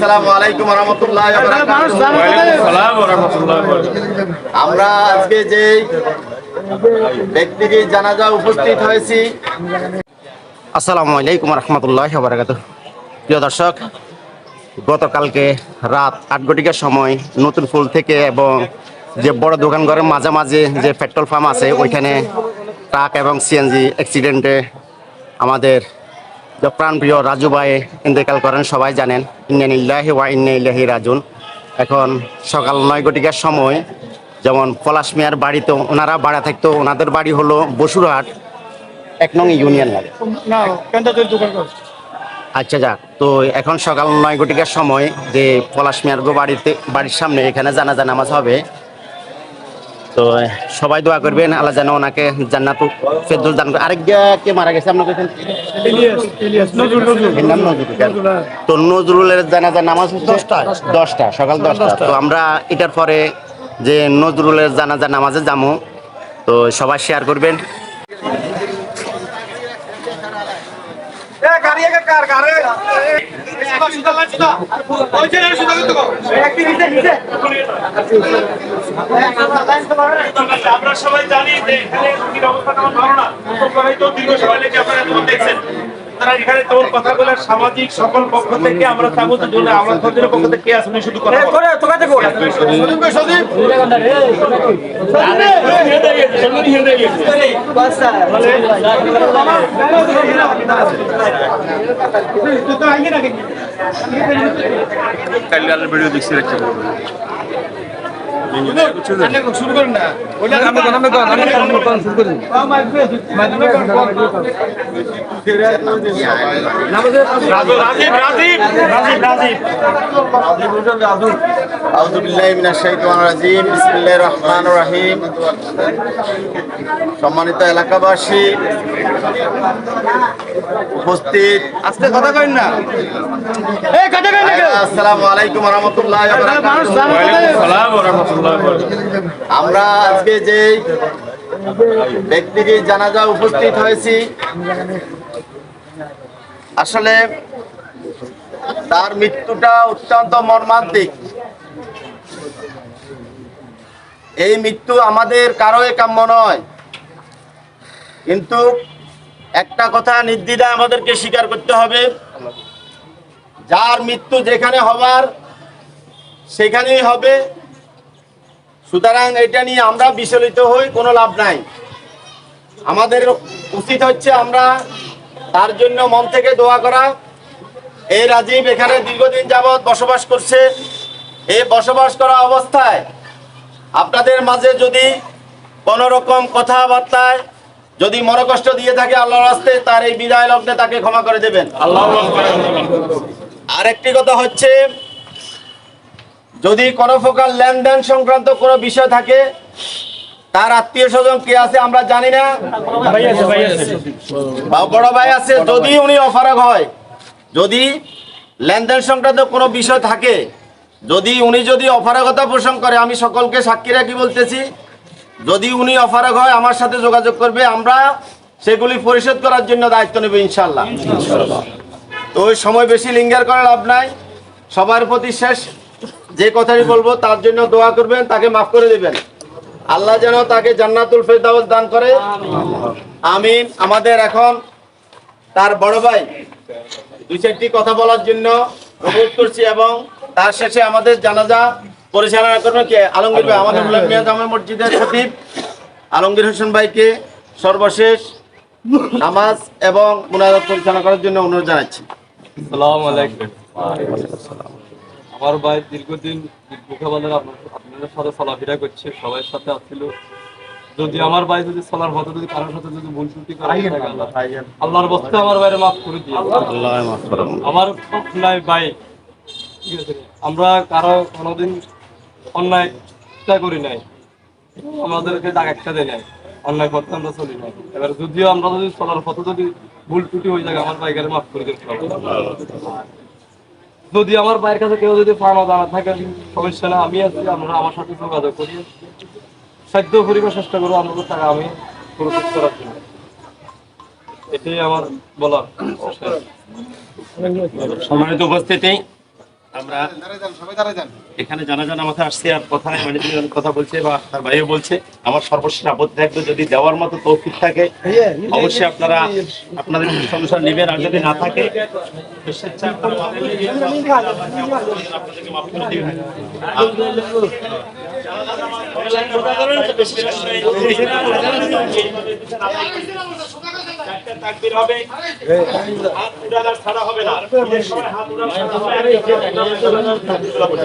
আসসালামু আলাইকুম ওয়া রাহমাতুল্লাহি ওয়া বারাকাতুহু। আমরা আজকে যে ব্যক্তির জানাজা উপস্থিত হয়েছি। আসসালামু আলাইকুম ওয়া রাহমাতুল্লাহি ওয়া বারাকাতুহু। প্রিয় দর্শক, গতকালকে রাত 8 ঘটিকার সময় নতুন ফুল থেকে এবং যে বড় দোকানঘরের মাঝামাঝি যে পেট্রোল পাম্প আছে ওইখানে ট্রাক এবং সিএনজি অ্যাক্সিডেন্টে আমাদের প্রাণপ্রিয় রাজু ভাই ইন্তেকাল করেন, সবাই জানেন। ইন্না লিল্লাহি ওয়া ইন্না ইলাইহি রাজিউন। এখন সকাল 9 ঘটিকার সময় যেমন পলাশ মিয়ার বাড়িতে ওনারা ভাড়া থাকতো, ওনাদের বাড়ি হলো বসুরহাট 1 নং ইউনিয়ন লাগে। আচ্ছা যাক, তো এখন সকাল 9 ঘটিকার সময় যে পলাশ মিয়ার বাড়ির সামনে এখানে জানাজা নামাজ হবে। তো সবাই দোয়া করবেন, আল্লাহ যেন ওনাকে জান্নাতুল ফেরদৌস দান করে। কে মারা গেছে আপনার কাছে? তো নজরুলের জানাজা নামাজ 10টা সকাল 10টা। তো আমরা এটার পরে যে নজরুলের জানাজা নামাজে যাবো, তো সবাই শেয়ার করবেন। আমরা সবাই জানি যে এখানে রোগীর অবস্থা কেমন ভালো না, তো দীর্ঘ সময় লেগে আপনারা এতক্ষণ দেখছেন। তারা এখানে তোর কথা বলার সামাজিক সকল পক্ষ থেকে আমরা চাবো যে আমরা খোঁজের পক্ষ থেকে কে আসলে শুধু কথা করে তোকাতে করে কালকার ভিডিও দেখছি একটা শুরু করেন না। আউযু বিল্লাহি মিনাশ শাইতানির রাজিম। বিসমিল্লাহির রহমানির রহিম। সম্মানিত এলাকাবাসী, উপস্থিত, আজকে কথা কইন না। আসসালামু আলাইকুম ওয়া রাহমাতুল্লাহি ওয়া বারাকাতুহু। আমরা আজকে যে ব্যক্তির জানাজা উপস্থিত হয়েছি, আসলে তার মৃত্যুটা অত্যন্ত মর্মান্তিক। এই মৃত্যু আমাদের কারোই কাম্য নয়, কিন্তু একটা কথা নির্দ্বিধায় আমাদেরকে স্বীকার করতে হবে, যার মৃত্যু যেখানে হবার সেখানেই হবে। সুতরাং এটা নিয়ে আমরা বিচলিত হই, কোনো লাভ নাই। আমাদের উচিত হচ্ছে আমরা তার জন্য মন থেকে দোয়া করা। এই রাজীব এখানে দীর্ঘদিন যাবৎ বসবাস করছে। এই বসবাস করা অবস্থায় আপনাদের মাঝে যদি কোনো রকম কথাবার্তায় যদি মনোকষ্ট দিয়ে থাকে, আল্লাহর রাস্তে তার এই বিদায় লগ্নে তাকে ক্ষমা করে দেবেন। আরেকটি কথা হচ্ছে, যদি কোনো প্রকার লেনদেন সংক্রান্ত কোনো বিষয় থাকে, তার আত্মীয় স্বজন কে আছে আমরা জানি না, বড় ভাই আছে, যদি উনি অফারক হয়, যদি লেনদেন সংক্রান্ত কোনো বিষয় থাকে, যদি অফারকতা পোষণ করে, আমি সকলকে সাক্ষী রাখি বলতেছি, যদি উনি অফারক হয় আমার সাথে যোগাযোগ করবে, আমরা সেগুলি পরিশোধ করার জন্য দায়িত্ব নেব ইনশাল্লাহ। তো ওই সময় বেশি লিঙ্গার করে লাভ নাই। সবার প্রতি শেষ যে কথাটি বলবো, তার জন্য দোয়া করবেন, তাকে মাফ করে দেবেন। আল্লাহ যেন তাকে জান্নাতুল ফেরদাউস দান করে, আমিন। আমাদের এখন তার বড় ভাই 2-4টি কথা বলার জন্য অনুরোধ করছি, এবং তার শেষে আমাদের জানাজা পরিচালনা করবেন কে? আলমগীর ভাই, আমাদের মিয়া জামে মসজিদের খতিব আলমগীর হোসেন ভাইকে সর্বশেষ নামাজ এবং মুনাজাত পরিচালনা করার জন্য অনুরোধ জানাচ্ছি। আসসালামু আলাইকুম। আমার ভাই দীর্ঘদিন মুখাবালের আপনাদের সাথে চলাফেরা করছে, সবার সাথে আসছিল। যদি আমার ভাই যদি চলার মতো যদি কারোর সাথে যদি ভুল ত্রুটি করে, আল্লাহর বস্তে আমার ভাইয়ের মাফ করে দিয়ে আমার নাই ভাই, ঠিক আছে? আমরা কারো কোনোদিন অন্যায় করি নাই, আমাদেরকে ডাক একটা দেয় নাই, অন্যায় পথে আমরা চলি নাই। এবার যদিও আমরা যদি চলার পথে যদি ভুল ত্রুটি হয়ে যায়, আমার ভাইকে মাফ করে দিতে হবে। যদি আমার ভাইয়ের কাছে কেউ যদি পাওনা জানা থাকে, সমস্যা না, আমি আছি, আমরা আমার সাথে যোগাযোগ করি, সাধ্য পরিবার চেষ্টা করবো আমাদের টাকা আমি পরিশোধ করার জন্য। এটাই আমার বলার। সম্মানিত উপস্থিতি, আমরা এখানে জানাজা নামাতে আসছে আর কথা নাই, মানে তিনি অনেক কথা বলছে বা তার ভাইও বলছে। আমার সর্বশেষ আপত্তি থাকবে, যদি দেওয়ার মতো তৌফিক থাকে অবশ্যই আপনারা আপনাদের সংসার নেবেন, আর যদি না থাকে স্বেচ্ছায় আপনারা আপনাদেরকে মাফ করে দিবেন। তাকবীর হবে, হাত উঠানো ছাড়া হবে না, ঈদের সময় হাত উঠানো ছাড়া হবে না।